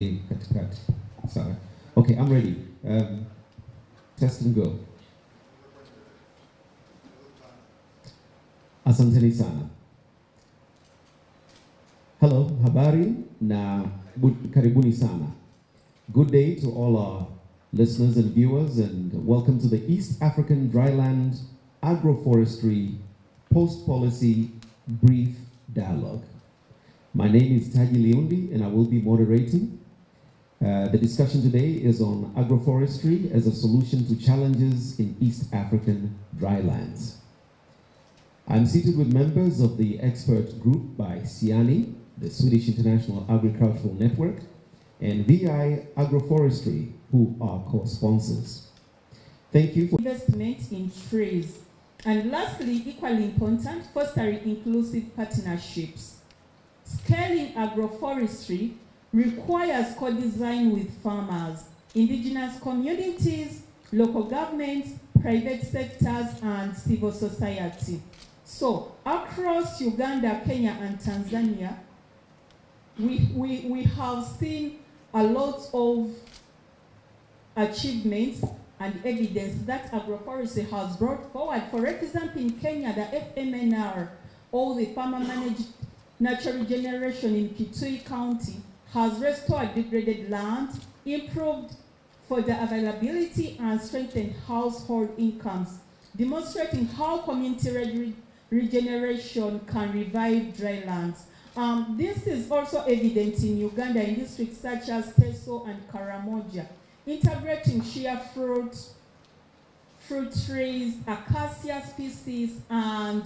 Sorry. Okay, I'm ready. Test and go. Asanteni sana. Hello, habari na karibuni sana. Good day to all our listeners and viewers, and welcome to the East African Dryland Agroforestry Post-Policy Brief Dialogue. My name is Taji Leondi, and I will be moderating. The discussion today is on agroforestry as a solution to challenges in East African drylands. I'm seated with members of the expert group by SIANI, the Swedish International Agricultural Network, and VI Agroforestry, who are co-sponsors. Thank you for investment in trees. And lastly, equally important, fostering inclusive partnerships. Scaling agroforestry requires co-design with farmers, indigenous communities, local governments, private sectors, and civil society. So across Uganda, Kenya, and Tanzania, we have seen a lot of achievements and evidence that agroforestry has brought forward. For example, in Kenya, the FMNR, or the Farmer Managed Natural Regeneration in Kitui County, has restored degraded land, improved for the availability, and strengthened household incomes, demonstrating how community regeneration can revive dry lands. This is also evident in Uganda in districts such as Teso and Karamoja, integrating shea fruit trees, acacia species, and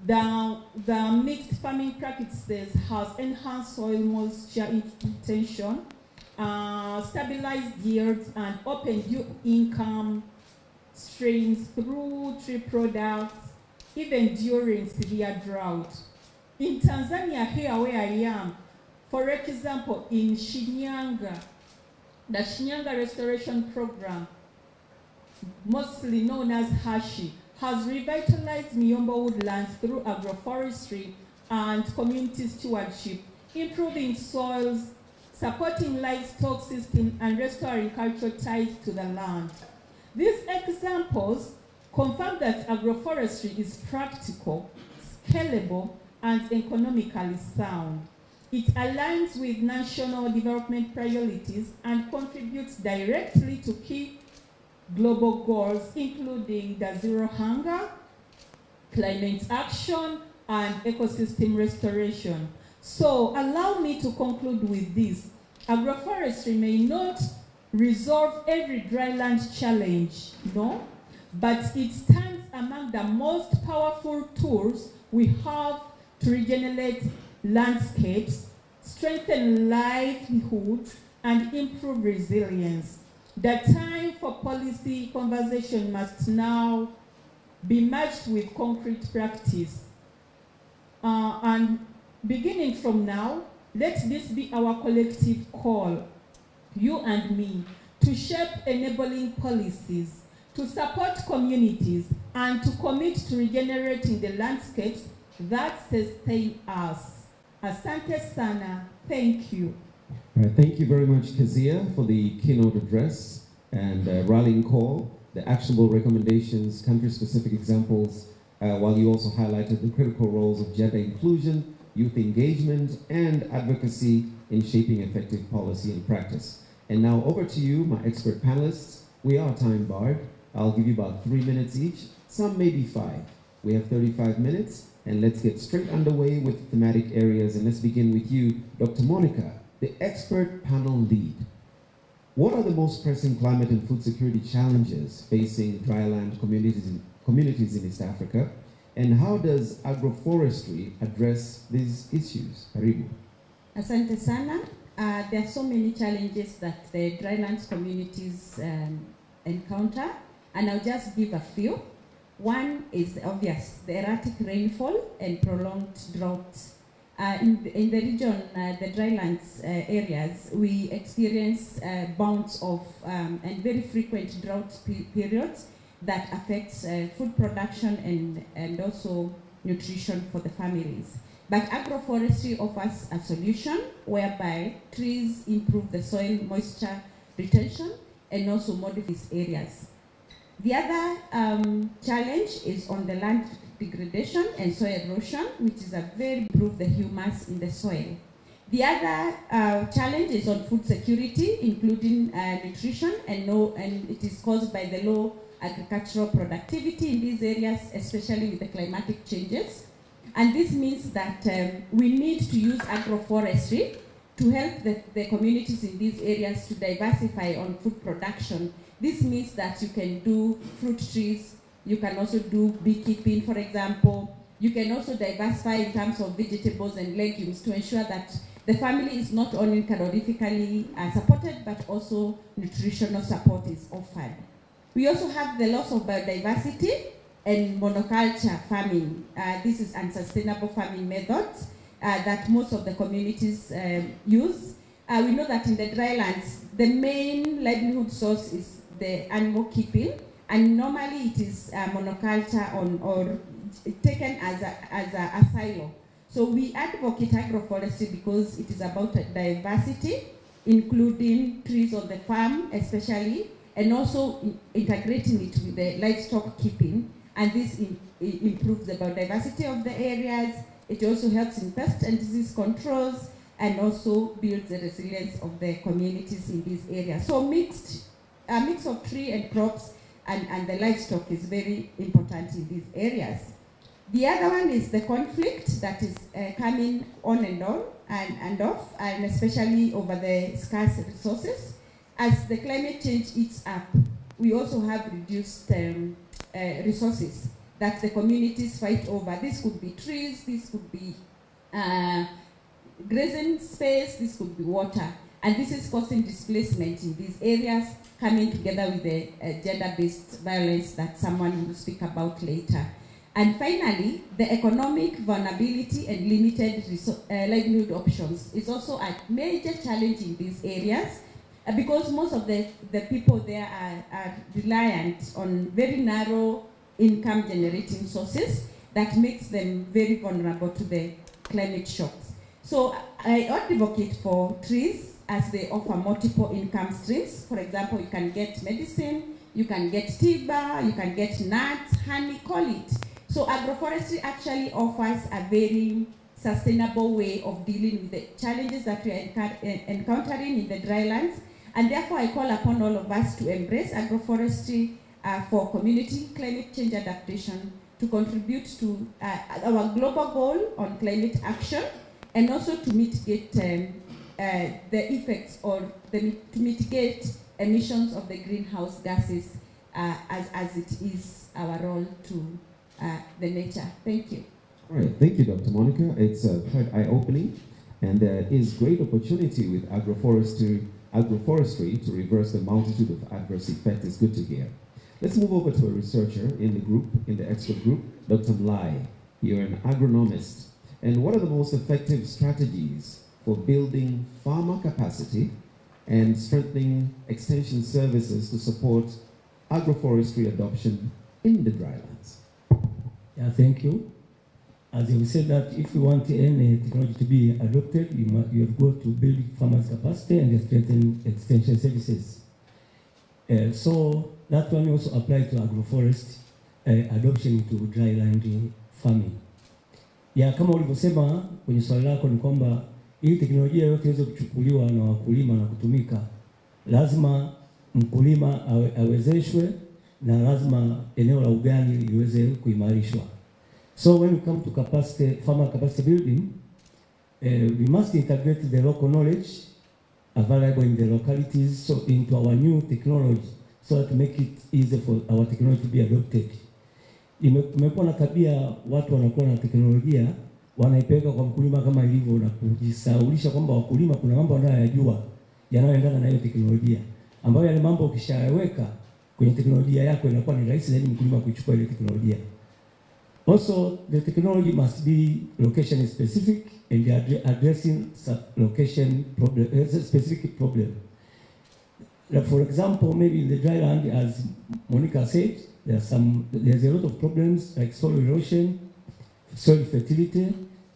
the mixed farming practices has enhanced soil moisture retention, stabilized yields, and opened new income streams through tree products, even during severe drought. In Tanzania, here where I am, for example, in Shinyanga, the Shinyanga Restoration Program, mostly known as HASHI, has revitalized Miombo woodlands through agroforestry and community stewardship, improving soils, supporting livestock systems, and restoring cultural ties to the land. These examples confirm that agroforestry is practical, scalable, and economically sound. It aligns with national development priorities and contributes directly to key global goals, including the zero hunger, climate action, and ecosystem restoration. So allow me to conclude with this. Agroforestry may not resolve every dryland challenge, no, but it stands among the most powerful tools we have to regenerate landscapes, strengthen livelihoods, and improve resilience. The time for policy conversation must now be matched with concrete practice. And beginning from now, let this be our collective call, you and me, to shape enabling policies, to support communities, and to commit to regenerating the landscapes that sustain us. Asante sana. Thank you. Thank you very much, Kezia, for the keynote address and rallying call, the actionable recommendations, country-specific examples, while you also highlighted the critical roles of gender inclusion, youth engagement, and advocacy in shaping effective policy and practice. And now over to you, my expert panelists. We are time barred. I'll give you about 3 minutes each, some maybe 5. We have 35 minutes, and let's get straight underway with thematic areas. And let's begin with you, Dr. Monica, the expert panel lead. What are the most pressing climate and food security challenges facing dryland communities in East Africa? And how does agroforestry address these issues? Karibu. Asante sana. There are so many challenges that the drylands communities encounter, and I'll just give a few. One is obvious, the erratic rainfall and prolonged droughts. In the region, the drylands areas, we experience bouts of and very frequent drought periods that affects food production and also nutrition for the families. But agroforestry offers a solution whereby trees improve the soil moisture retention and also modify these areas. The other challenge is on the land degradation and soil erosion, which is a very improve the humus in the soil. The other challenge is on food security, including nutrition, and it is caused by the low agricultural productivity in these areas, especially with the climatic changes. And this means that we need to use agroforestry to help the communities in these areas to diversify on food production. This means that you can do fruit trees, you can also do beekeeping, for example. You can also diversify in terms of vegetables and legumes to ensure that the family is not only calorifically supported, but also nutritional support is offered. We also have the loss of biodiversity and monoculture farming. This is unsustainable farming methods that most of the communities use. We know that in the drylands, the main livelihood source is the animal keeping, and normally it is monoculture or taken as a silo. So we advocate agroforestry because it is about diversity, including trees on the farm especially, and also integrating it with the livestock keeping. And this improves the biodiversity of the areas. It also helps in pest and disease controls and also builds the resilience of the communities in these areas. So a mix of tree and crops and the livestock is very important in these areas. The other one is the conflict that is coming on and off, and especially over the scarce resources. As the climate change eats up, we also have reduced resources that the communities fight over. This could be trees, this could be grazing space, this could be water. And this is causing displacement in these areas, coming together with the gender-based violence that someone will speak about later. And finally, the economic vulnerability and limited livelihood options is also a major challenge in these areas because most of the people there are reliant on very narrow income generating sources that makes them very vulnerable to the climate shocks. So I advocate for trees as they offer multiple income streams. For example, you can get medicine, you can get timber, you can get nuts, honey, call it. So agroforestry actually offers a very sustainable way of dealing with the challenges that we are encountering in the drylands. And therefore, I call upon all of us to embrace agroforestry for community climate change adaptation, to contribute to our global goal on climate action, and also to mitigate the effects or to mitigate emissions of the greenhouse gases as it is our role to the nature. Thank you. All right, thank you, Dr. Monica. It's quite eye-opening, and there is great opportunity with agroforestry to reverse the multitude of adverse effects. It's good to hear. Let's move over to a researcher in the group, in the expert group, Dr. Mlai. You're an agronomist. And what are the most effective strategies for building farmer capacity and strengthening extension services to support agroforestry adoption in the drylands? Yeah, thank you. As you said that if you want any technology to be adopted, you have got to build farmers' capacity and strengthen extension services. So that one also applies to agroforest adoption to dryland farming. Ya kama ulivyosema kwenye swali lako ni kwamba ili teknolojia yote iweze kuchukuliwa na wakulima na kutumika, lazima mkulima awezeshwe na lazima eneo la ugani liweze kuimarishwa. So when we come to farmer capacity building, we must integrate the local knowledge available in the localities so into our new technology so that to make it easy for our technology to be adopted. Imekuwa na tabia watu wanakuwa na teknolojia wanaipeleka kwa mkulima kama ilivyo na kujisahaulisha kwamba wakulima kuna mambo wanayoyajua yanayoendana na hiyo teknolojia, ambayo yale mambo ukishayaweka kwenye teknolojia yako inakuwa ni rahisi zaidi mkulima kuichukua ile teknolojia. Also, the technology must be location specific and addressing location problem, specific problem. For example, maybe in the dryland, as Monica said, there's a lot of problems like soil erosion, soil fertility,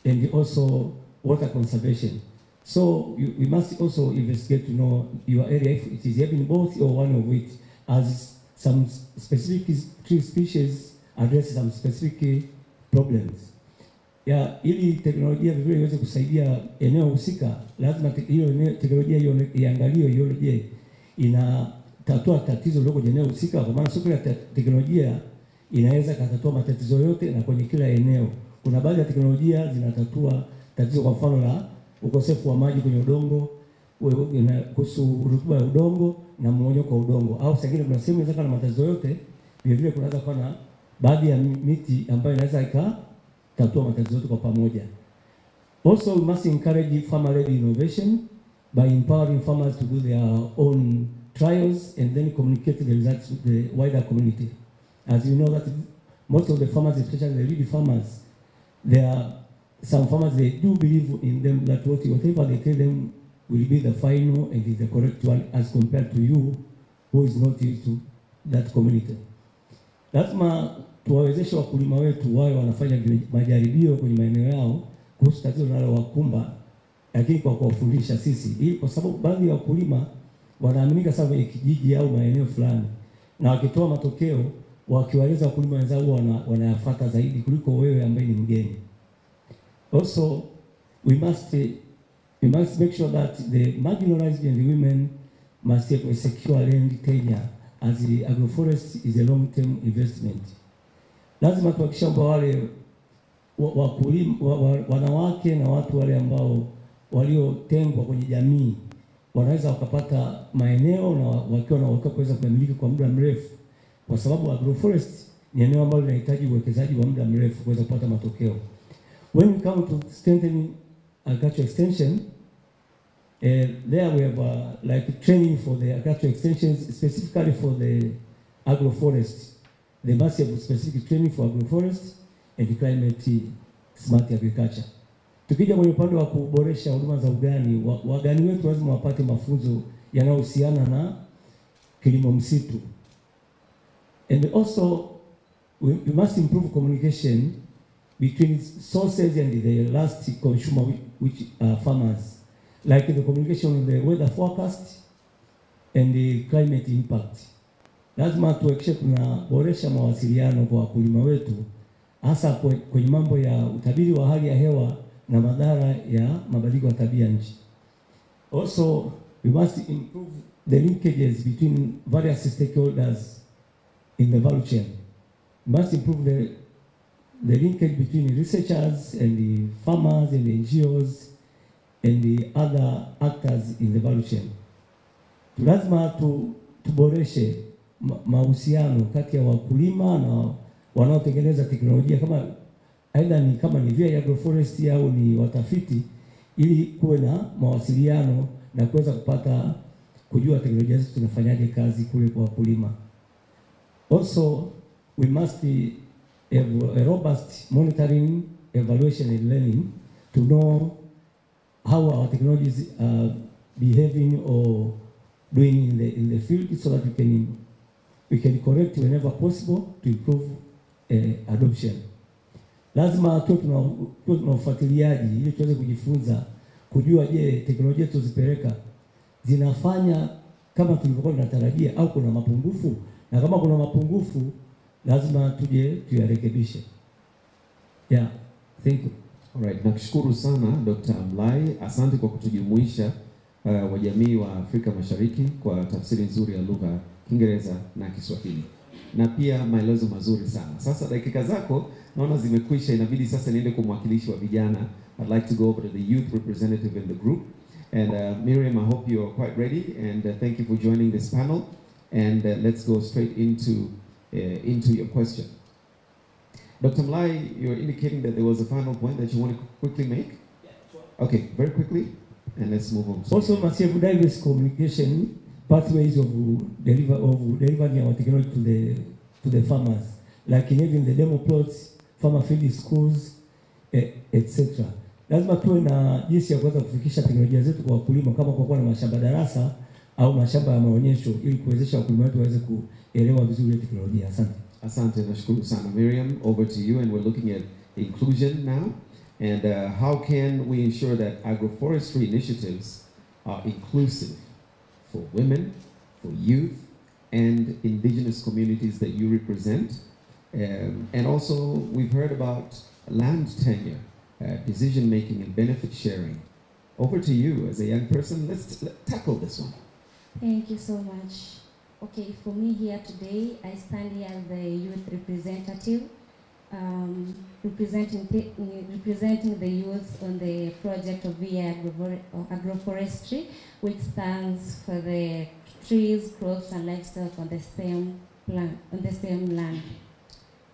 and also water conservation. So we must also investigate to know your area, if it is having both or one of it, as some specific tree species address some specific problems. Ili teknolojia vizuri iweze kusaidia eneo husika, lazima hiyo teknolojia hiyo iangaliwe, hiyo je inatatua tatizo lililo kwenye eneo husika, kwa maana sio kila teknolojia inaweza kutatua matatizo yote na kwenye kila eneo. Kuna baadhi ya teknolojia zinatatua tatizo, kwa mfano la ukosefu wa maji kwenye udongo, kuhusu rutuba ya udongo na mmonyoko wa udongo, au sengine kuna sehemu inaweza kuwa na matatizo yote. Vile vile kunaweza kuwa na baadhi ya miti ambayo inaweza ikatatua matatizo yote kwa pamoja. Also, we must encourage farmer-led innovation by empowering farmers to do their own trials and then communicate the results with the wider community. As you know that most of the farmers, especially the lead farmers, there are some farmers, they do believe in them that whatever they tell them will be the final and is the correct one, as compared to you who is not used to that community. Lazima tuwawezeshe wakulima wetu wao wanafanya majaribio kwenye maeneo yao kuhusu tatizo linalowakumba, lakini kwa kuwafundisha sisi, ili kwa sababu baadhi ya wakulima wanaaminika sana kwenye kijiji au maeneo fulani, na wakitoa matokeo wakiwaeleza wakulima wenzao wanayafuata zaidi kuliko wewe ambaye ni mgeni. Also, we must make sure that the marginalized and the women must have a secure land tenure, as the agroforest is a long-term investment. Lazima tuhakikishe kwamba wale wakulima, wanawake na watu wale ambao waliotengwa kwenye jamii wanaweza wakapata maeneo na wakiwa na uhakika kuweza kumiliki kwa muda mrefu, kwa sababu agroforest ni eneo ambalo linahitaji uwekezaji wa muda mrefu kuweza kupata matokeo. When we come to strengthening agricultural extension, there we have like training for the agricultural extensions, specifically for the agroforest. They must have specific training for agroforest and climate smart agriculture. Tukija kwenye upande wa kuboresha huduma za ugani, wagani wetu lazima wapate mafunzo yanayohusiana na kilimo msitu. And also we must improve communication between sources and the last consumer, which are farmers, like the communication on the weather forecast and the climate impact. Lazima tuhakikishe tunaboresha mawasiliano kwa wakulima wetu, hasa kwenye mambo ya utabiri wa hali ya hewa na madhara ya mabadiliko ya tabia nchi. Also, we must improve the linkages between various stakeholders in the value chain. We must improve the linkage between researchers and the farmers and the NGOs and the other actors in the value chain. Lazima tuboreshe mahusiano kati ya wakulima na wanaotengeneza teknolojia, kama ni vya agroforestry au ni watafiti, ili kuwe na mawasiliano na kuweza kujua teknolojia zetu tunafanyaje kazi kule kwa wakulima. Also, we must have a robust monitoring, evaluation and learning to know how our technologies are behaving or doing in the field, so that we can correct whenever possible to improve adoption. Lazima tuwe tuna ufuatiliaji ili tuweze kujifunza kujua, je, teknolojia tuzipeleka zinafanya kama tulivyokuwa tunatarajia au kuna mapungufu, na kama kuna mapungufu lazima tuje tuyarekebishe. Yeah, thank you. Alright, nakushukuru sana Dr. Mlai. Asante kwa kutujumuisha wajamii wa Afrika Mashariki kwa tafsiri nzuri ya lugha Kiingereza na Kiswahili, na pia maelezo mazuri sana. Sasa dakika zako naona zimekwisha, inabidi sasa niende kwa mwakilishi wa vijana. I'd like to go over to the youth representative in the group. And Miriam, I hope you're quite ready, and thank you for joining this panel. And let's go straight into your question. Dr. Mlai, you're indicating that there was a final point that you want to quickly make? Yeah, sure. Okay, very quickly, and let's move on. Also, must have diverse communication pathways of delivering our technology to the farmers, like in even the demo plots, farmer field schools, etc. Lazima tuwe na jinsi ya kuweza kufikisha teknolojia zetu kwa wakulima, kama kwa kuwa na mashamba darasa au mashamba ya maonyesho, ili kuwezesha wakulima wetu waweze kuelewa vizuri teknolojia. Asante. Asante, nashukuru sana. Miriam, over to you, and we're looking at inclusion now. And how can we ensure that agroforestry initiatives are inclusive for women, for youth, and indigenous communities that you represent? And also, we've heard about land tenure, decision-making and benefit sharing. Over to you as a young person. Let's tackle this one. Thank you so much. Okay, for me here today, I stand here as the youth representative, representing the youth on the project of VI Agroforestry, which stands for the trees, crops, and livestock on the same land.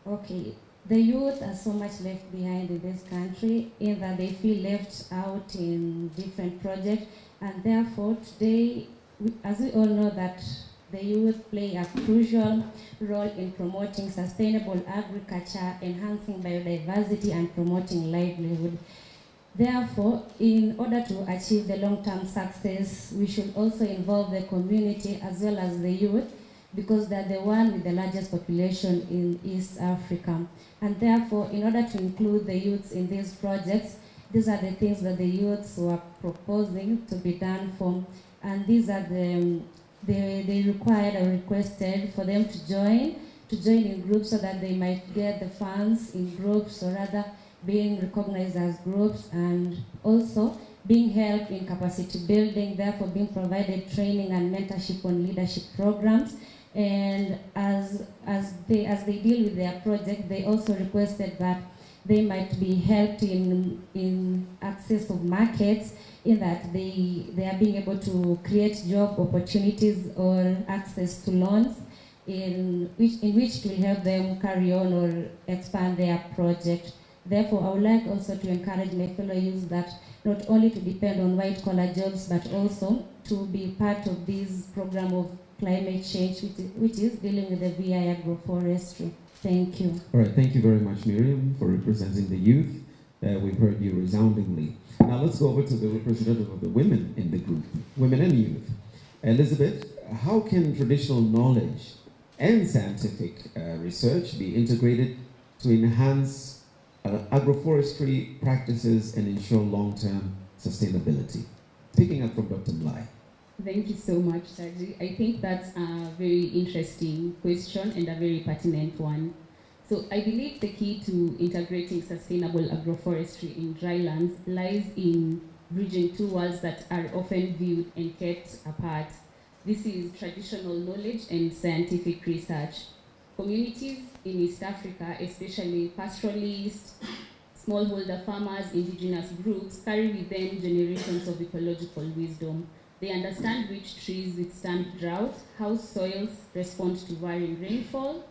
Okay, the youth are so much left behind in this country in that they feel left out in different projects, and therefore today, as we all know that the youth play a crucial role in promoting sustainable agriculture, enhancing biodiversity, and promoting livelihood. Therefore, in order to achieve the long-term success, we should also involve the community as well as the youth, because they're the one with the largest population in East Africa. And therefore, in order to include the youths in these projects, these are the things that the youths were proposing to be done for. And these are they required or requested for them to join in groups so that they might get the funds in groups, or rather being recognized as groups, and also being helped in capacity building, therefore being provided training and mentorship on leadership programs. And as they deal with their project, they also requested that they might be helped in access of markets, in that they are being able to create job opportunities or access to loans in which will help them carry on or expand their project. Therefore, I would like also to encourage my fellow youth that not only to depend on white-collar jobs, but also to be part of this program of climate change, which is dealing with the VI Agroforestry. Thank you. All right, thank you very much, Miriam, for representing the youth. We've heard you resoundingly. Now let's go over to the representative of the women in the group, women and youth. Elizabeth, how can traditional knowledge and scientific research be integrated to enhance agroforestry practices and ensure long-term sustainability? Picking up from Dr. Mlai. Thank you so much, Taji. I think that's a very interesting question and a very pertinent one. So I believe the key to integrating sustainable agroforestry in drylands lies in bridging two worlds that are often viewed and kept apart. This is traditional knowledge and scientific research. Communities in East Africa, especially pastoralists, smallholder farmers, indigenous groups, carry with them generations of ecological wisdom. They understand which trees withstand drought, how soils respond to varying rainfall,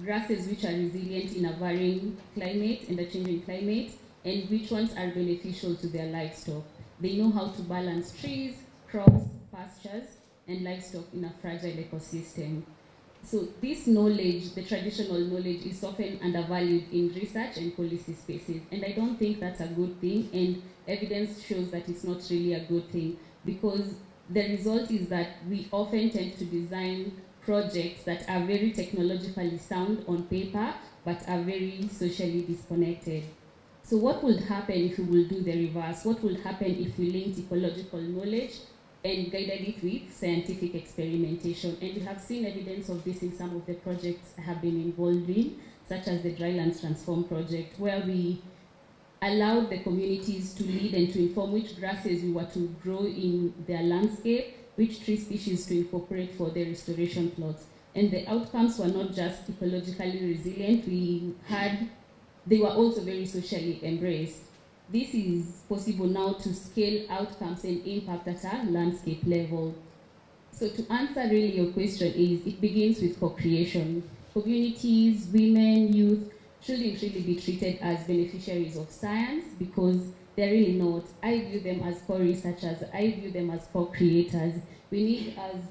grasses which are resilient in a varying climate and a changing climate, and which ones are beneficial to their livestock. They know how to balance trees, crops, pastures, and livestock in a fragile ecosystem. So this knowledge, the traditional knowledge, is often undervalued in research and policy spaces, and I don't think that's a good thing, and evidence shows that it's not really a good thing, because the result is that we often tend to design projects that are very technologically sound on paper, but are very socially disconnected. So what would happen if we will do the reverse? What would happen if we linked ecological knowledge and guided it with scientific experimentation? And we have seen evidence of this in some of the projects I have been involved in, such as the Dryland Transform project, where we allowed the communities to lead and to inform which grasses we were to grow in their landscape, which tree species to incorporate for their restoration plots. And the outcomes were not just ecologically resilient, they were also very socially embraced. This is possible now to scale outcomes and impact at a landscape level. So to answer really your question is, it begins with co-creation. Communities, women, youth shouldn't really be treated as beneficiaries of science, because they're really not. I view them as co-researchers, I view them as co-creators. We need, as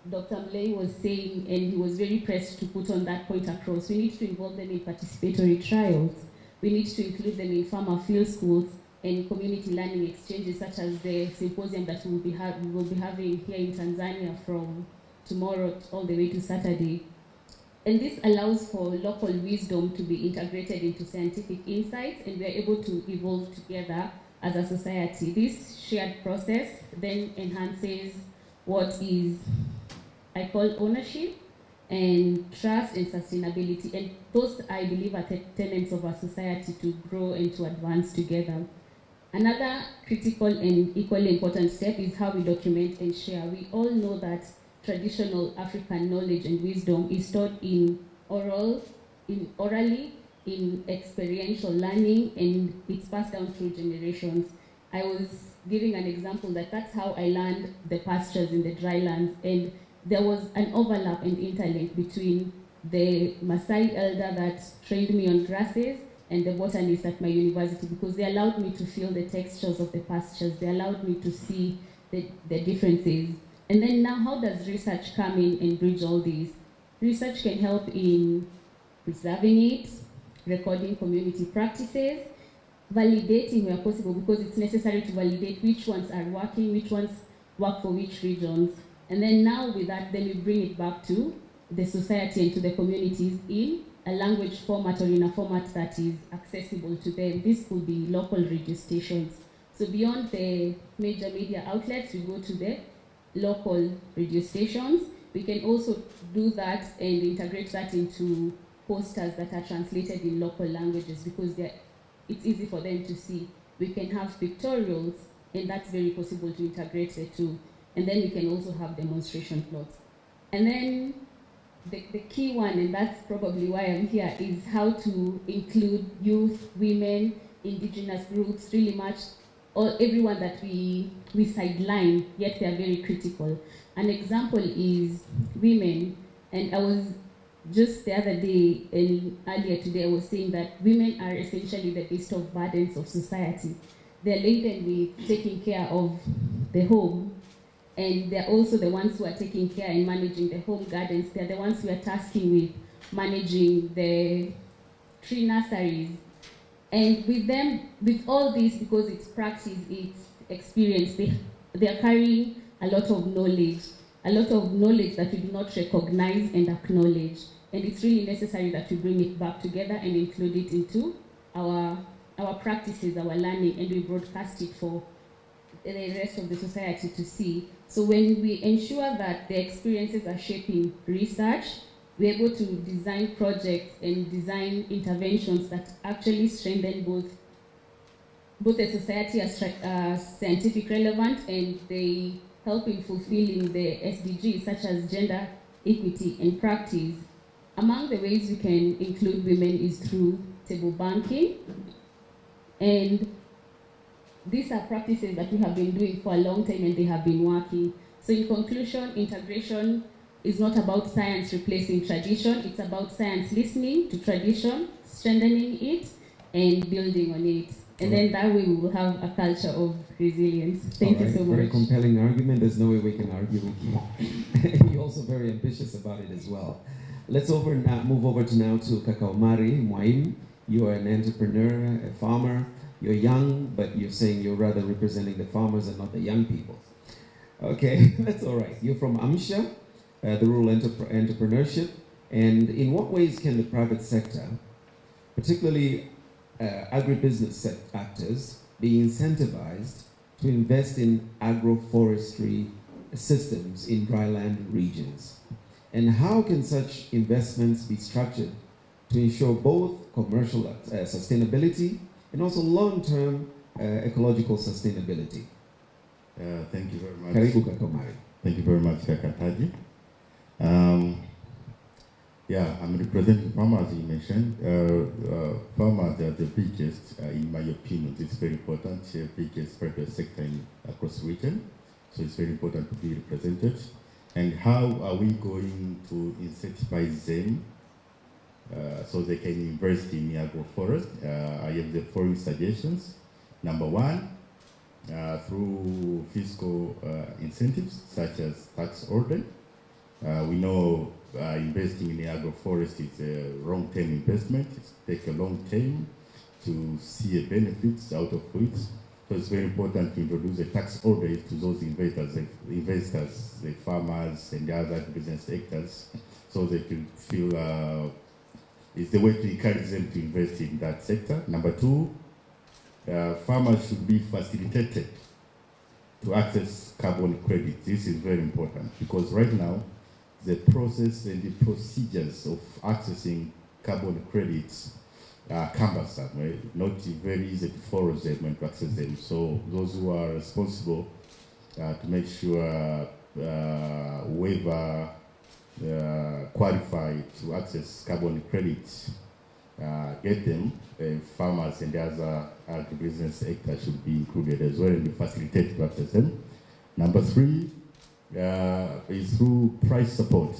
Dr. Mlai was saying, and he was very pressed to put on that point across, we need to involve them in participatory trials. We need to include them in farmer field schools and community learning exchanges, such as the symposium that we will be having here in Tanzania from tomorrow all the way to Saturday. And this allows for local wisdom to be integrated into scientific insights, and we are able to evolve together as a society. This shared process then enhances what is, I call, ownership and trust and sustainability. And those, I believe, are tenets of our society to grow and to advance together. Another critical and equally important step is how we document and share. We all know that traditional African knowledge and wisdom is taught orally, in experiential learning, and it's passed down through generations. I was giving an example that that's how I learned the pastures in the drylands, and there was an overlap and interlink between the Maasai elder that trained me on grasses and the botanist at my university, because they allowed me to feel the textures of the pastures, they allowed me to see the differences. And then now, how does research come in and bridge all these? Research can help in preserving it, recording community practices, validating where possible, because it's necessary to validate which ones are working, which ones work for which regions. And then now with that, then we bring it back to the society and to the communities in a language format or in a format that is accessible to them. This could be local radio stations. So beyond the major media outlets, we go to the local radio stations. We can also do that and integrate that into posters that are translated in local languages, because it's easy for them to see. We can have pictorials, and that's very possible to integrate the two. And then we can also have demonstration plots. And then the key one, and that's probably why I'm here, is how to include youth, women, indigenous groups, really much everyone that we sideline, yet they are very critical. An example is women, and I was just the other day and earlier today, I was saying that women are essentially the beast of burdens of society. They're laden with taking care of the home, and they're also the ones who are taking care and managing the home gardens. They're the ones who are tasking with managing the tree nurseries. And with them, with all this, because it's practice, it's experience, they're carrying a lot of knowledge that we do not recognize and acknowledge. And it's really necessary that we bring it back together and include it into our practices, our learning, and we broadcast it for the rest of the society to see. So when we ensure that the experiences are shaping research, we're able to design projects and design interventions that actually strengthen both the society as scientific relevant, and they help in fulfilling the SDGs, such as gender equity and practice. Among the ways we can include women is through table banking, and these are practices that we have been doing for a long time and they have been working. So in conclusion, integration is not about science replacing tradition, it's about science listening to tradition, strengthening it, and building on it. And then that way we will have a culture of resilience. Thank you so much. Very compelling argument. There's no way we can argue with you. You're also very ambitious about it as well. Let's move over to Kaka Omari Mwaim. You are an entrepreneur, a farmer. You're young, but you're saying you're rather representing the farmers and not the young people. Okay, that's all right. You're from AMSHA, the rural entrepreneurship. And in what ways can the private sector, particularly agribusiness actors, be incentivized to invest in agroforestry systems in dryland regions? And how can such investments be structured to ensure both commercial sustainability and also long-term ecological sustainability? Thank you very much. Karibu Kaka Omari. Thank you very much, Kakataji. Yeah, I'm representing farmers, as you mentioned. Farmers are the biggest, in my opinion. It's very important, biggest private sector across the region. So it's very important to be represented. And how are we going to incentivize them so they can invest in agroforest? I have the following suggestions. Number one, through fiscal incentives such as tax order. We know investing in the agroforest is a long-term investment. It takes a long time to see the benefits out of it. So it's very important to introduce a tax order to those investors, the farmers and the other business sectors, so they can feel it's the way to encourage them to invest in that sector. Number two, farmers should be facilitated to access carbon credits. This is very important because right now, the process and the procedures of accessing carbon credits are cumbersome, right? Not very easy to follow them and to access them. So those who are responsible to make sure whoever qualified to access carbon credits get them, farmers and the other agribusiness sector should be included as well and be facilitated to access them. Number three is through price support.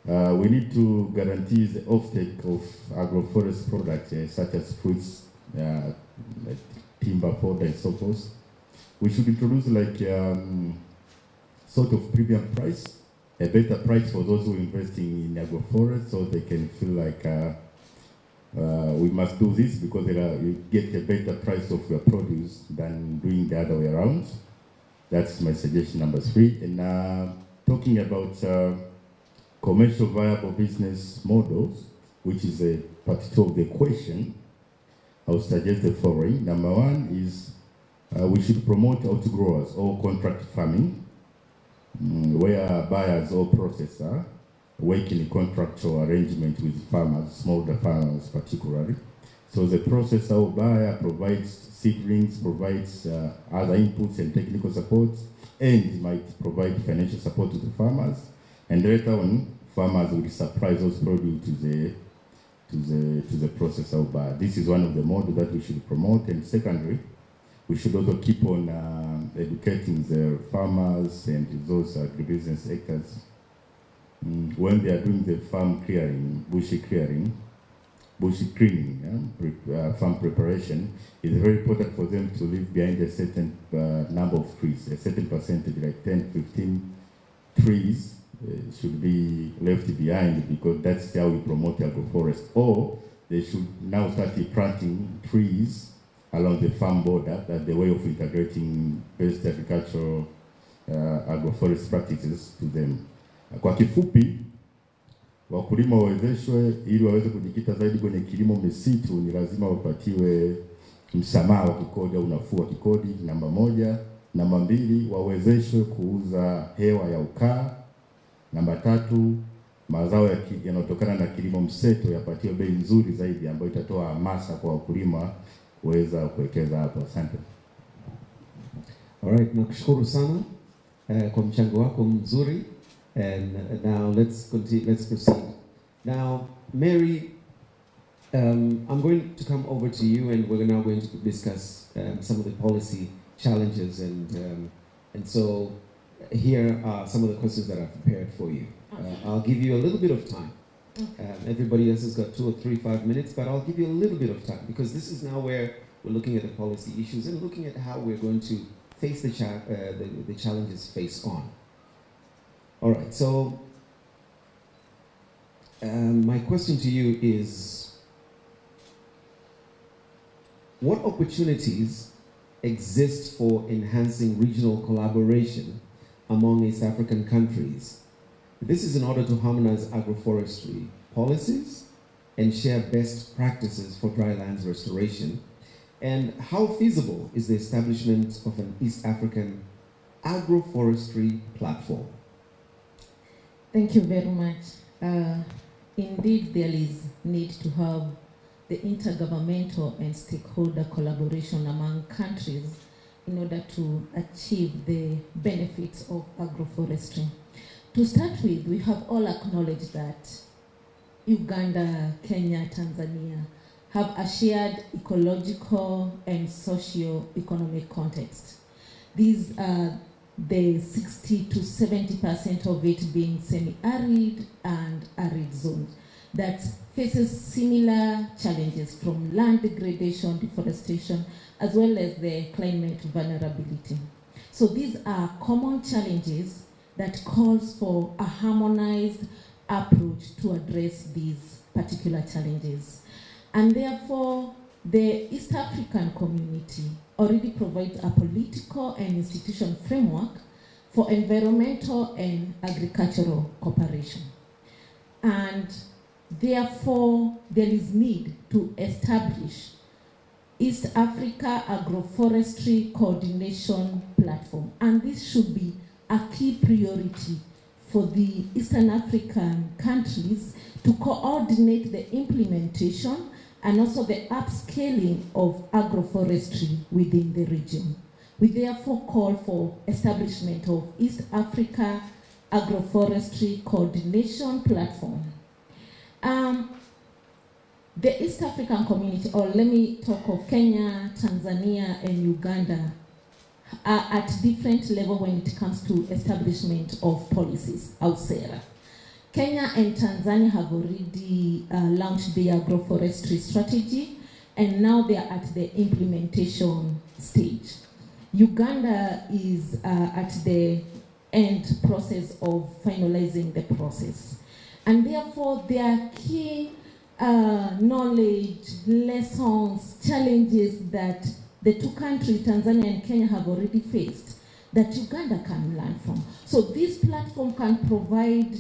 We need to guarantee the offtake of agroforest products such as fruits, like timber, fodder, and so forth. We should introduce like sort of premium price, a better price for those who are investing in agroforest, so they can feel like we must do this because you get a better price of your produce than doing the other way around. That's my suggestion number three. And talking about commercial viable business models, which is a part two of the question, I would suggest the following. Number one is we should promote outgrowers or contract farming, where buyers or processor work in a contractual arrangement with farmers, smallholder farmers particularly. So the processor or buyer provides seedlings, provides other inputs and technical support, and might provide financial support to the farmers. And later on, farmers will supply those produce to the processor or buyer. This is one of the models that we should promote. And secondly, we should also keep on educating the farmers and those agribusiness sectors when they are doing the farm clearing, bush cleaning, farm preparation. It's very important for them to leave behind a certain number of trees, a certain percentage, like 10, 15 trees should be left behind, because that's how we promote agroforest. Or they should now start planting trees along the farm border. That's the way of integrating best agricultural agroforest practices to them. Kwa kifupi, wakulima wawezeshwe ili waweze kujikita zaidi kwenye kilimo misitu, ni lazima wapatiwe msamaha wa kikodi au nafuu wa kikodi, namba moja. Namba mbili, wawezeshwe kuuza hewa ya ukaa. Namba tatu, mazao yanayotokana na kilimo mseto yapatiwe bei nzuri zaidi ambayo itatoa hamasa kwa wakulima kuweza kuwekeza hapo. Asante. Alright, nakushukuru sana kwa mchango wako mzuri. And now let's continue, let's proceed. Now, Mary, I'm going to come over to you, and we're now going to discuss some of the policy challenges, and so here are some of the questions that I've prepared for you. I'll give you a little bit of time. Everybody else has got 2 or 3, 5 minutes, but I'll give you a little bit of time, because this is now where we're looking at the policy issues and looking at how we're going to face the challenges face on. All right, so my question to you is, what opportunities exist for enhancing regional collaboration among East African countries? This is in order to harmonize agroforestry policies and share best practices for drylands restoration. And how feasible is the establishment of an East African agroforestry platform? Thank you very much. Indeed, there is need to have the intergovernmental and stakeholder collaboration among countries in order to achieve the benefits of agroforestry. To start with, we have all acknowledged that Uganda, Kenya, Tanzania have a shared ecological and socio-economic context. These are the 60 to 70% of it being semi-arid and arid zones that faces similar challenges from land degradation, deforestation, as well as the climate vulnerability. So these are common challenges that calls for a harmonized approach to address these particular challenges. And therefore, the East African community already provides a political and institutional framework for environmental and agricultural cooperation. and therefore there is need to establish East Africa Agroforestry Coordination Platform, and this should be a key priority for the Eastern African countries to coordinate the implementation and also the upscaling of agroforestry within the region. We therefore call for establishment of East Africa Agroforestry Coordination Platform. The East African community, or let me talk of Kenya, Tanzania, and Uganda, are at different level when it comes to establishment of policies outside. Kenya and Tanzania have already launched the agroforestry strategy, and now they are at the implementation stage. Uganda is at the end process of finalizing the process. And therefore, there are key knowledge, lessons, challenges that the two countries, Tanzania and Kenya, have already faced that Uganda can learn from. So this platform can provide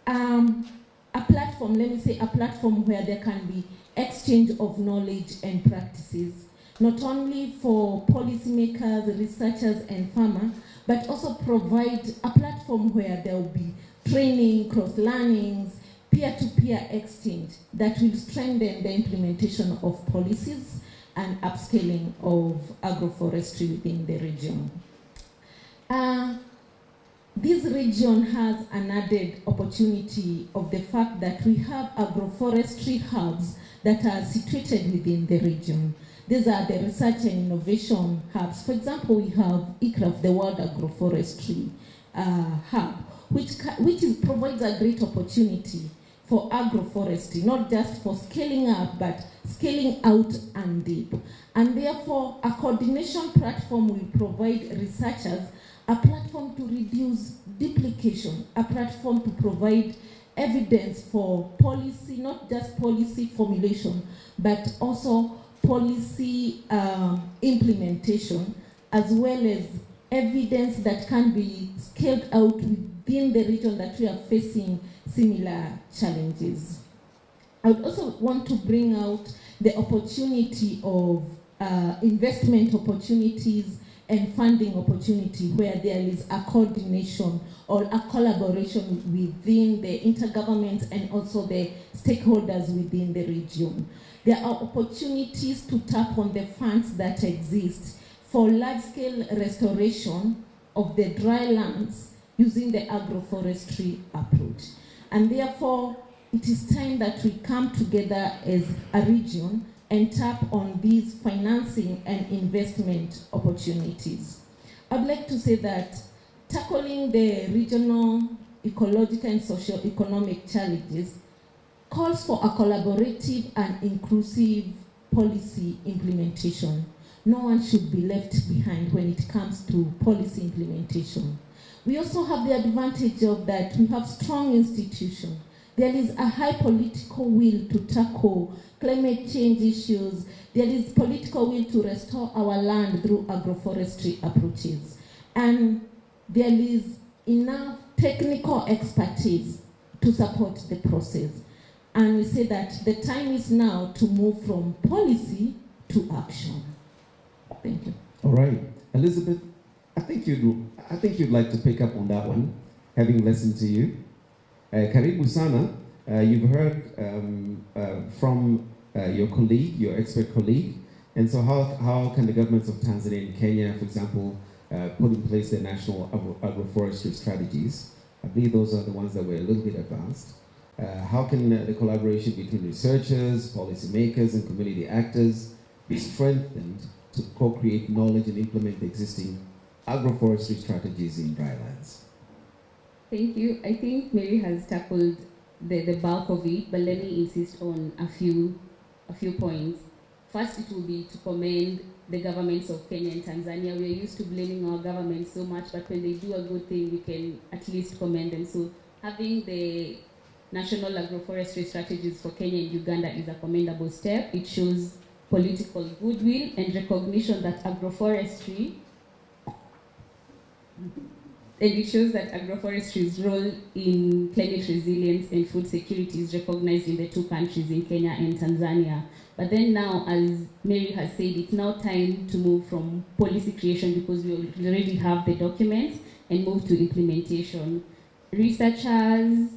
a platform, let me say a platform where there can be exchange of knowledge and practices, not only for policymakers, researchers, and farmers, but also provide a platform where there will be training, cross-learnings, peer-to-peer exchange that will strengthen the implementation of policies and upscaling of agroforestry within the region. This region has an added opportunity of the fact that we have agroforestry hubs that are situated within the region. These are the research and innovation hubs. For example, we have ICRAF, the World Agroforestry Hub, which provides a great opportunity for agroforestry, not just for scaling up, but scaling out and deep. And therefore, a coordination platform will provide researchers a platform to reduce duplication, a platform to provide evidence for policy, not just policy formulation, but also policy implementation, as well as evidence that can be scaled out within the region that we are facing similar challenges. I would also want to bring out the opportunity of investment opportunities and funding opportunity where there is a coordination or a collaboration within the intergovernment and also the stakeholders within the region. There are opportunities to tap on the funds that exist for large-scale restoration of the dry lands using the agroforestry approach. And therefore, it is time that we come together as a region and tap on these financing and investment opportunities. I'd like to say that tackling the regional ecological and socio-economic challenges calls for a collaborative and inclusive policy implementation. No one should be left behind when it comes to policy implementation. We also have the advantage of that we have strong institutions. There is a high political will to tackle climate change issues. There is political will to restore our land through agroforestry approaches. And there is enough technical expertise to support the process. And we say that the time is now to move from policy to action. Thank you. All right. Elizabeth, I think you'd like to pick up on that one, having listened to you. Karibu sana, you've heard from your colleague, your expert colleague, and so how can the governments of Tanzania and Kenya, for example, put in place their national agroforestry strategies? I believe those are the ones that were a little bit advanced. How can the collaboration between researchers, policymakers, and community actors be strengthened to co-create knowledge and implement the existing agroforestry strategies in drylands? Thank you. I think Mary has tackled the bulk of it, but let me insist on a few points. First, it will be to commend the governments of Kenya and Tanzania. We are used to blaming our governments so much, but when they do a good thing, we can at least commend them. So having the national agroforestry strategies for Kenya and Uganda is a commendable step. It shows political goodwill and recognition that agroforestry And it shows that agroforestry's role in climate resilience and food security is recognized in the two countries, in Kenya and Tanzania. But then now, as Mary has said, it's now time to move from policy creation, because we already have the documents, and move to implementation. Researchers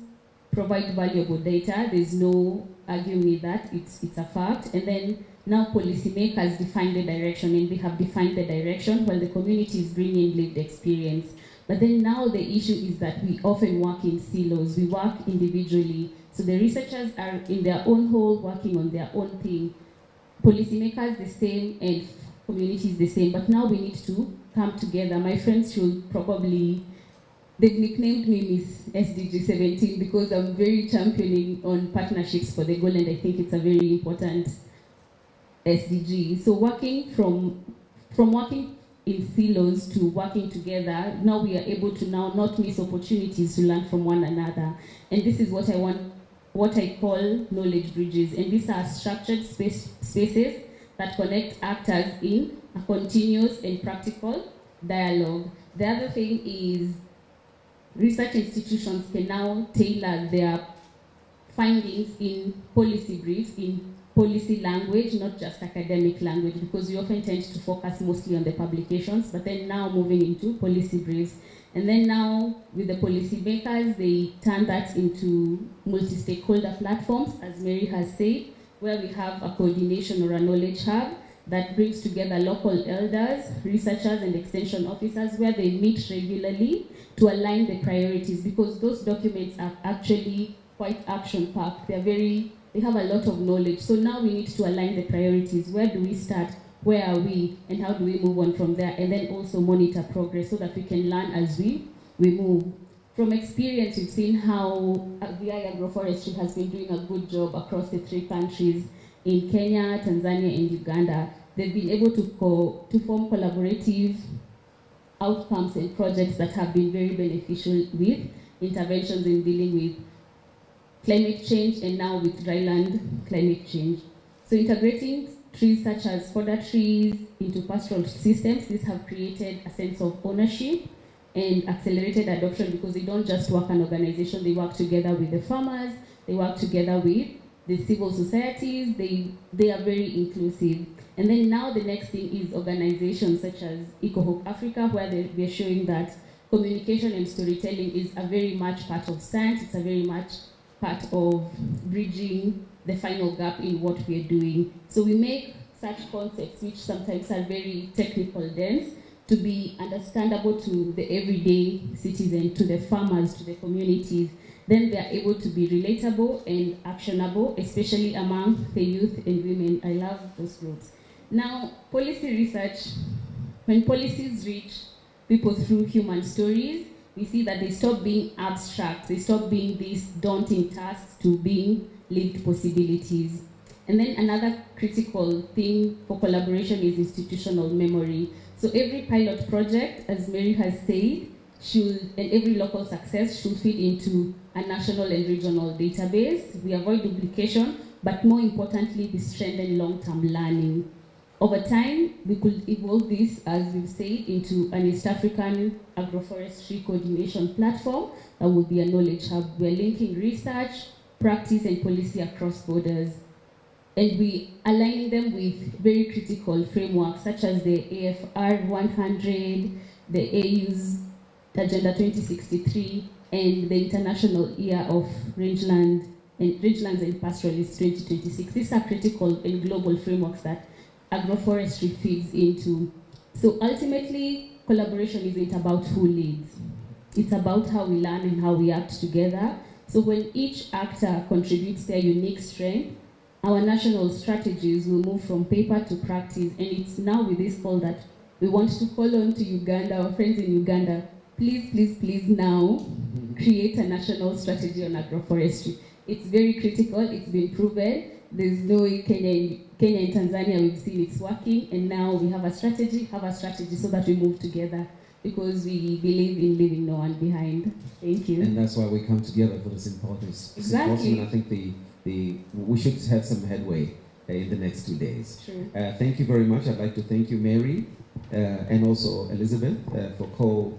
provide valuable data. There's no arguing with that. It's a fact. And then now policymakers define the direction, and they have defined the direction while the community is bringing lived experience. But then now the issue is that we often work in silos. We work individually. So the researchers are in their own hole working on their own thing. Policymakers the same, and communities the same. But now we need to come together. My friends should probably, they've nicknamed me Miss SDG 17 because I'm very championing on partnerships for the goal, and I think it's a very important SDG. So working from working in silos to working together, now we are able to now not miss opportunities to learn from one another. And this is what I want, what I call knowledge bridges. And these are structured spaces that connect actors in a continuous and practical dialogue. The other thing is research institutions can now tailor their findings in policy briefs, in policy language, not just academic language, because we often tend to focus mostly on the publications, but then now moving into policy briefs. And then now with the policy makers, they turn that into multi-stakeholder platforms, as Mary has said, where we have a coordination or a knowledge hub that brings together local elders, researchers, and extension officers, where they meet regularly to align the priorities, because those documents are actually quite action-packed. They have a lot of knowledge. So now we need to align the priorities. Where do we start? Where are we? And how do we move on from there? And then also monitor progress so that we can learn as we move. From experience, we've seen how VI Agroforestry has been doing a good job across the three countries. In Kenya, Tanzania, and Uganda, they've been able to form collaborative outcomes and projects that have been very beneficial with interventions in dealing with climate change, and now with dryland climate change. So integrating trees such as fodder trees into pastoral systems, these have created a sense of ownership and accelerated adoption, because they don't just work an organization, they work together with the farmers, they work together with the civil societies, they are very inclusive. And then now the next thing is organizations such as EcoHope Africa, where they're showing that communication and storytelling is a very much part of science, it's a very much part of bridging the final gap in what we're doing. So we make such concepts, which sometimes are very technical dense, to be understandable to the everyday citizen, to the farmers, to the communities. Then they are able to be relatable and actionable, especially among the youth and women. I love those groups. Now, policy research, when policies reach people through human stories, we see that they stop being abstract, they stop being these daunting tasks to being lived possibilities. And then another critical thing for collaboration is institutional memory. So every pilot project, as Mary has said, and every local success should fit into a national and regional database. We avoid duplication, but more importantly, we strengthen long-term learning. Over time, we could evolve this, as we've said, into an East African agroforestry coordination platform that will be a knowledge hub. We're linking research, practice, and policy across borders. And we aligning them with very critical frameworks such as the AFR 100, the AU's Agenda 2063, and the International Year of Rangelands and Pastoralists 2026. These are critical and global frameworks that agroforestry feeds into. So ultimately, collaboration isn't about who leads. It's about how we learn and how we act together. So when each actor contributes their unique strength, our national strategies will move from paper to practice. And it's now with this call that we want to call on to Uganda, our friends in Uganda, please, please, please now create a national strategy on agroforestry. It's very critical, it's been proven. There's no way Kenya and Tanzania, we've seen it's working, and now we have a strategy so that we move together, because we believe in leaving no one behind. Thank you. And that's why we come together for this important Exactly. I think we should have some headway in the next 2 days. True. Thank you very much. I'd like to thank you, Mary, and also Elizabeth, for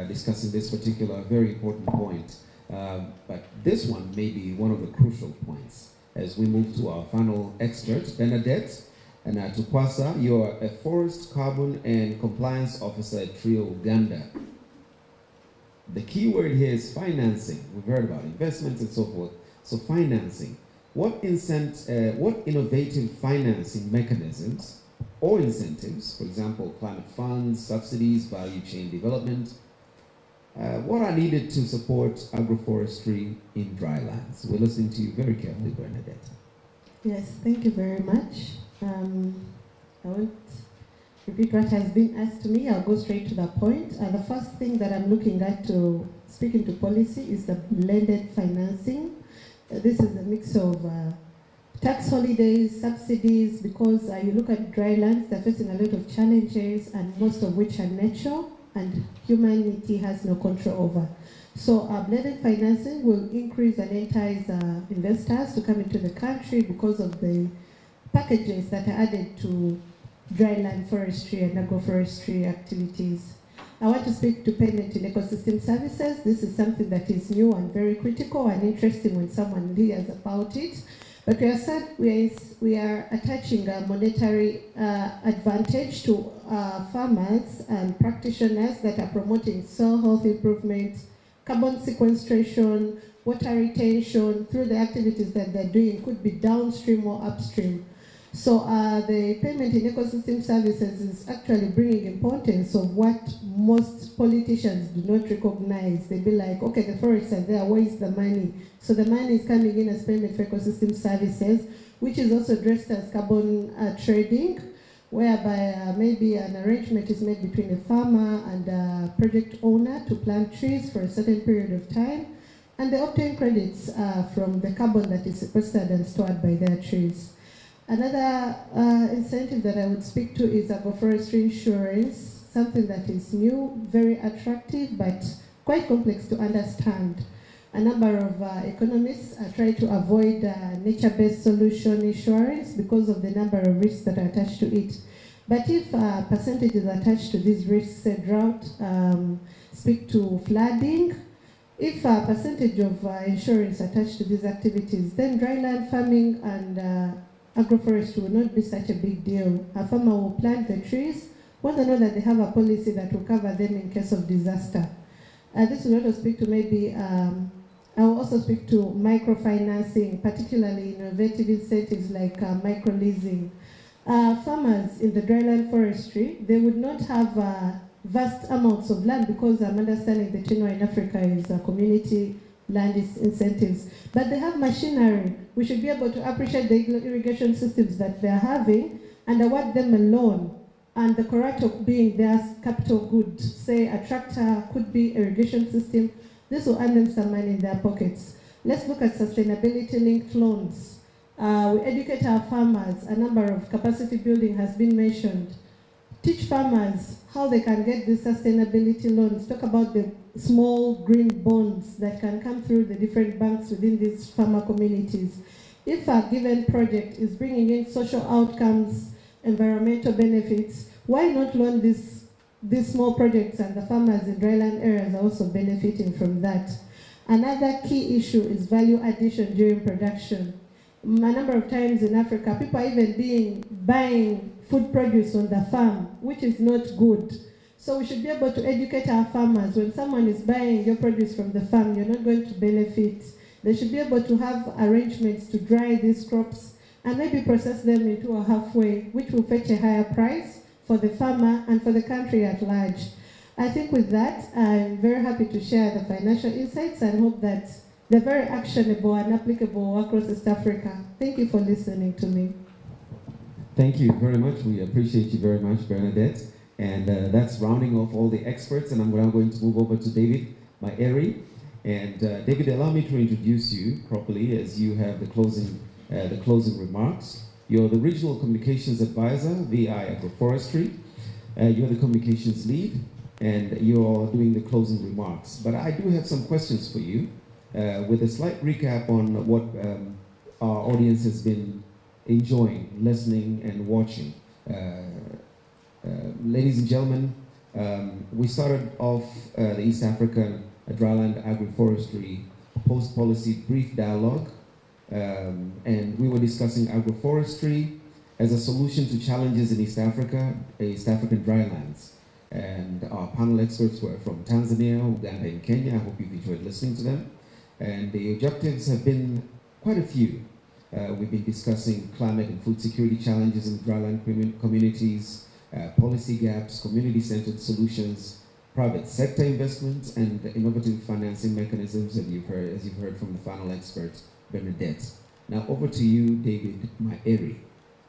discussing this particular very important point. But this one may be one of the crucial points as we move to our final expert, Bernadette. And Tukwasa, you are a Forest Carbon and Compliance Officer at Trio Uganda. The key word here is financing. We've heard about investments and so forth. So financing. What innovative financing mechanisms or incentives, for example, climate funds, subsidies, value chain development, what are needed to support agroforestry in drylands? We're listening to you very carefully, Bernadette. Yes, thank you very much. I won't repeat what has been asked to me. I'll go straight to the point. The first thing that I'm looking at to speak into policy is the blended financing. This is a mix of tax holidays, subsidies, because you look at drylands, they're facing a lot of challenges, and most of which are natural and humanity has no control over. So blended financing will increase and entice investors to come into the country because of the packages that are added to dryland forestry and agroforestry activities. I want to speak to payment in ecosystem services. This is something that is new and very critical and interesting when someone hears about it. But we are attaching a monetary advantage to farmers and practitioners that are promoting soil health improvement, carbon sequestration, water retention through the activities that they're doing, could be downstream or upstream. So the payment in ecosystem services is actually bringing importance of what most politicians do not recognize. They be like, okay, the forests are there, where is the money? So the money is coming in as payment for ecosystem services, which is also addressed as carbon trading, whereby maybe an arrangement is made between a farmer and a project owner to plant trees for a certain period of time, and they obtain credits from the carbon that is sequestered and stored by their trees. Another incentive that I would speak to is agroforestry insurance, something that is new, very attractive, but quite complex to understand. A number of economists try to avoid nature-based solution insurance because of the number of risks that are attached to it. But if a percentage is attached to these risks, say drought, speak to flooding, if a percentage of insurance attached to these activities, then dryland farming and agroforestry will not be such a big deal. A farmer will plant the trees when they know that they have a policy that will cover them in case of disaster. This will also speak to maybe, I will also speak to microfinancing, particularly innovative incentives like micro-leasing. Farmers in the dryland forestry, they would not have vast amounts of land because I'm understanding the tenure in Africa is community land incentives. But they have machinery. We should be able to appreciate the irrigation systems that they're having and award them a loan. And the corrector being their capital good. Say a tractor could be irrigation system. This will earn them some money in their pockets. Let's look at sustainability-linked loans. We educate our farmers. A number of capacity building has been mentioned. Teach farmers how they can get these sustainability loans. Talk about the small green bonds that can come through the different banks within these farmer communities. If a given project is bringing in social outcomes, environmental benefits, why not loan these small projects, and the farmers in dryland areas are also benefiting from that. Another key issue is value addition during production. A number of times in Africa, people are even buying food produce on the farm, which is not good. So we should be able to educate our farmers. When someone is buying your produce from the farm, you're not going to benefit. They should be able to have arrangements to dry these crops and maybe process them into a halfway, which will fetch a higher price for the farmer and for the country at large. I think with that, I'm very happy to share the financial insights and hope that they're very actionable and applicable across East Africa. Thank you for listening to me. Thank you very much. We appreciate you very much, Bernadette. And that's rounding off all the experts, and I'm now going to move over to David, my Eri. And David, allow me to introduce you properly as you have the closing remarks. You're the Regional Communications Advisor, VI Agroforestry. You're the Communications Lead, and you're doing the closing remarks. But I do have some questions for you with a slight recap on what our audience has been enjoying, listening, and watching. Ladies and gentlemen, We started off the East African Dryland Agroforestry post-policy brief dialogue, and we were discussing agroforestry as a solution to challenges in East Africa, East African drylands. And our panel experts were from Tanzania, Uganda, and Kenya. I hope you've enjoyed listening to them. And the objectives have been quite a few. We've been discussing climate and food security challenges in dryland communities, policy gaps, community-centered solutions, private sector investments, and innovative financing mechanisms, as you've heard from the final expert, Bernadette. Now over to you, David Maeri.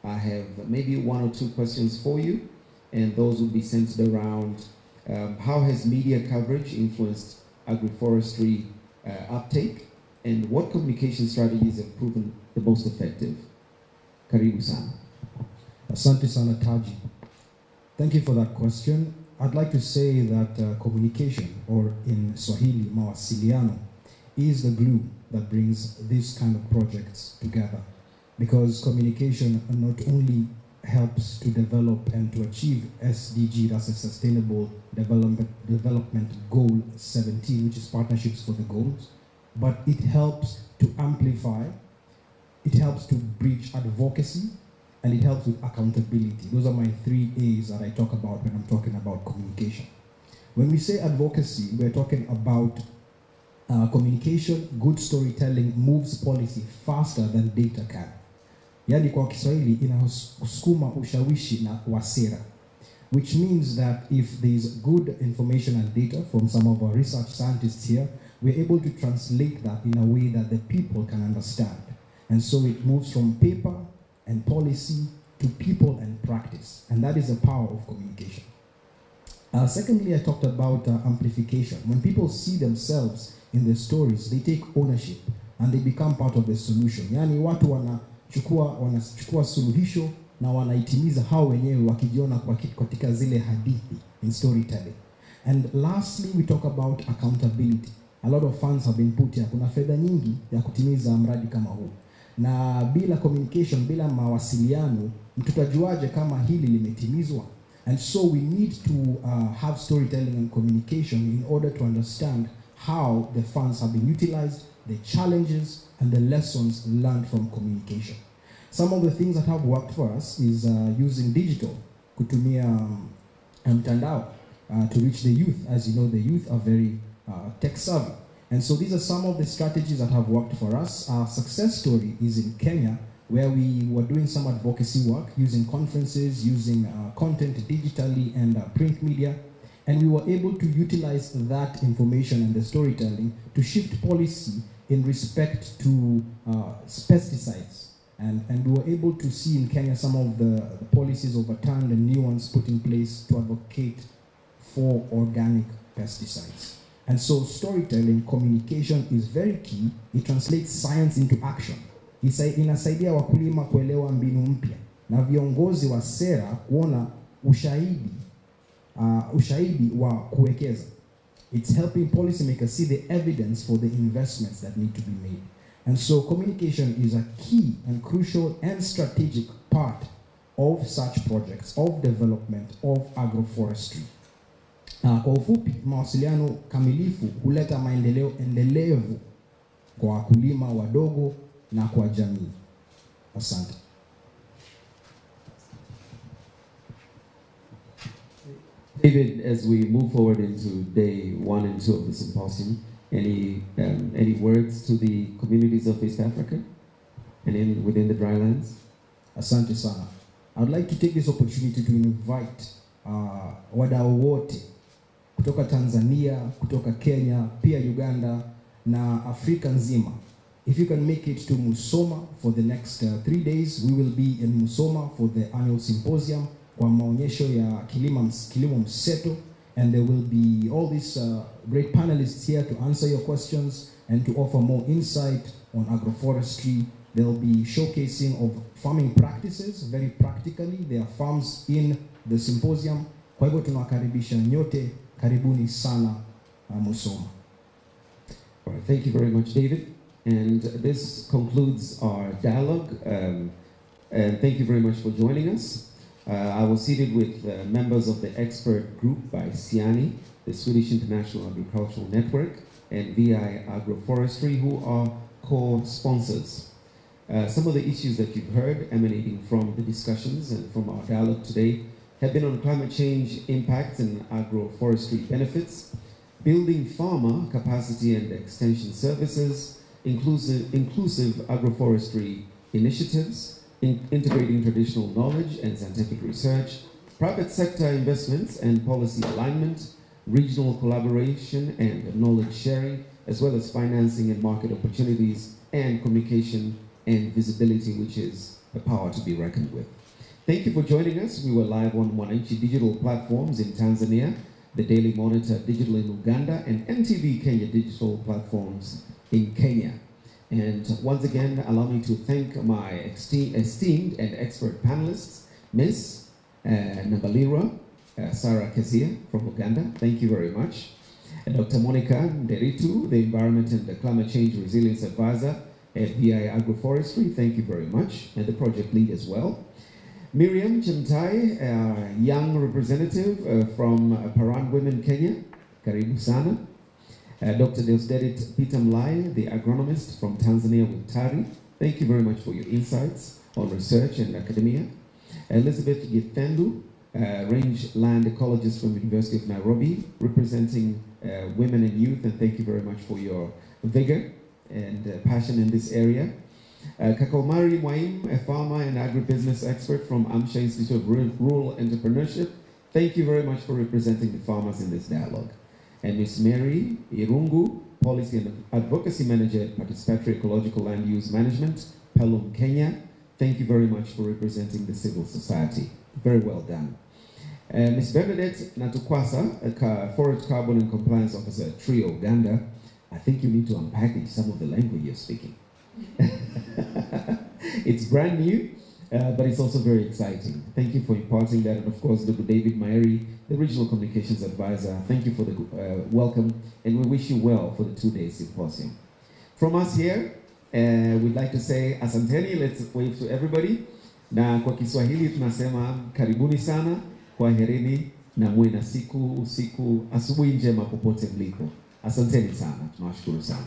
I have maybe one or two questions for you, and those will be centered around how has media coverage influenced agroforestry uptake, and what communication strategies have proven the most effective? Karibu sana. Asante sana Taji. Thank you for that question. I'd like to say that communication, or in Swahili, mawasiliano, is the glue that brings these kind of projects together. Because communication not only helps to develop and to achieve SDG, that's a Sustainable Development Goal 17, which is partnerships for the goals, but it helps to amplify, it helps to bridge advocacy, and it helps with accountability. Those are my 3 A's that I talk about when I'm talking about communication. When we say advocacy, we're talking about communication, good storytelling moves policy faster than data can. Yani kwa Kiswahili inasukuma ushawishi na wasera, which means that if there is good information and data from some of our research scientists here, we're able to translate that in a way that the people can understand. And so it moves from paper and policy to people and practice. And that is the power of communication. Secondly, I talked about amplification. When people see themselves in the stories, they take ownership and they become part of the solution. Yani watu wanachukua suluhisho na wanaitimiza hao wenyewe wakijiona katika zile hadithi in storytelling. And lastly, we talk about accountability. A lot of funds have been put here. Kuna fedha nyingi ya kutimiza mradi kama huu. Na bila communication, bila mawasiliano, mtutajuaje kama hili limetimizwa? And so we need to have storytelling and communication in order to understand how the funds have been utilized, the challenges, and the lessons learned from communication. Some of the things that have worked for us is using digital, kutumia mtandao, to reach the youth. As you know, the youth are very tech savvy. And so these are some of the strategies that have worked for us. Our success story is in Kenya, where we were doing some advocacy work, using conferences, using content digitally and print media. And we were able to utilize that information and the storytelling to shift policy in respect to pesticides. And we were able to see in Kenya some of the policies overturned and new ones put in place to advocate for organic pesticides. And so storytelling, communication is very key. It translates science into action. Inasaidia wakulima kuelewa mbinu mpya na viongozi wa sera kuona ushahidi wa kuwekeza. It's helping policymakers see the evidence for the investments that need to be made. And so communication is a key and crucial and strategic part of such projects, of development, of agroforestry. Kwa ufupi, mawasiliano kamilifu huleta maendeleo endelevu kwa wakulima wadogo na kwa jamii. Asante. David, as we move forward into day 1 and 2 of the symposium, any words to the communities of East Africa and within the drylands? Asante sana. I would like to take this opportunity to invite wadau wote kutoka Tanzania, kutoka Kenya, pia Uganda na Afrika nzima. If you can make it to Musoma for the next 3 days, we will be in Musoma for the annual symposium kwa maonyesho ya kilimo mseto, and there will be all these great panelists here to answer your questions and to offer more insight on agroforestry. They'll be showcasing of farming practices very practically. There are farms in the symposium. Kwa hivyo tunawakaribisha nyote, karibuni sana Musoma. All right, thank you very much, David. And this concludes our dialogue. And thank you very much for joining us. I was seated with members of the expert group by SIANI, the Swedish International Agricultural Network, and VI Agroforestry, who are co-sponsors. Some of the issues that you've heard emanating from the discussions and from our dialogue today have been on climate change impacts and agroforestry benefits, building farmer capacity and extension services, inclusive agroforestry initiatives, integrating traditional knowledge and scientific research, private sector investments and policy alignment, regional collaboration and knowledge sharing, as well as financing and market opportunities, and communication and visibility, which is a power to be reckoned with. Thank you for joining us. We were live on Mwananchi digital platforms in Tanzania, the Daily Monitor digital in Uganda, and NTV Kenya digital platforms in Kenya. And once again, allow me to thank my esteemed and expert panelists, Ms. Nabalirwa Sarah Kezia from Uganda. Thank you very much. And Dr. Monica Nderitu, the Environment and the Climate Change Resilience Advisor at VI Agroforestry. Thank you very much. And the project lead as well. Miriam Chemtai, a young representative from Paran Women Kenya. Karibu sana. Dr. Deusdedit Pitamlai, the agronomist from Tanzania with TARI. Thank you very much for your insights on research and academia. Elizabeth Githendu, range land ecologist from University of Nairobi, representing women and youth, and thank you very much for your vigor and passion in this area. Kakomari Mwaim, a farmer and agribusiness expert from Amsha Institute of Rural Entrepreneurship. Thank you very much for representing the farmers in this dialogue. And Ms. Mary Irungu, Policy and Advocacy Manager at Participatory Ecological Land Use Management, Pelham, Kenya. Thank you very much for representing the civil society. Very well done. Ms. Bernadette Natukwasa, Forest Carbon and Compliance Officer at TRIO, Uganda. I think you need to unpackage some of the language you're speaking. It's brand new, but it's also very exciting. Thank you for imparting that. And of course, Dr. David Maeri, the Regional Communications Advisor, thank you for the welcome, and we wish you well for the 2-day symposium. From us here, we'd like to say asanteni. Let's wave to everybody. Na kwa Kiswahili tunasema karibuni sana, kwaherini, na muwe na siku, usiku, asubuhi njema popote mlipo. Asanteni sana, tunawashukuru sana.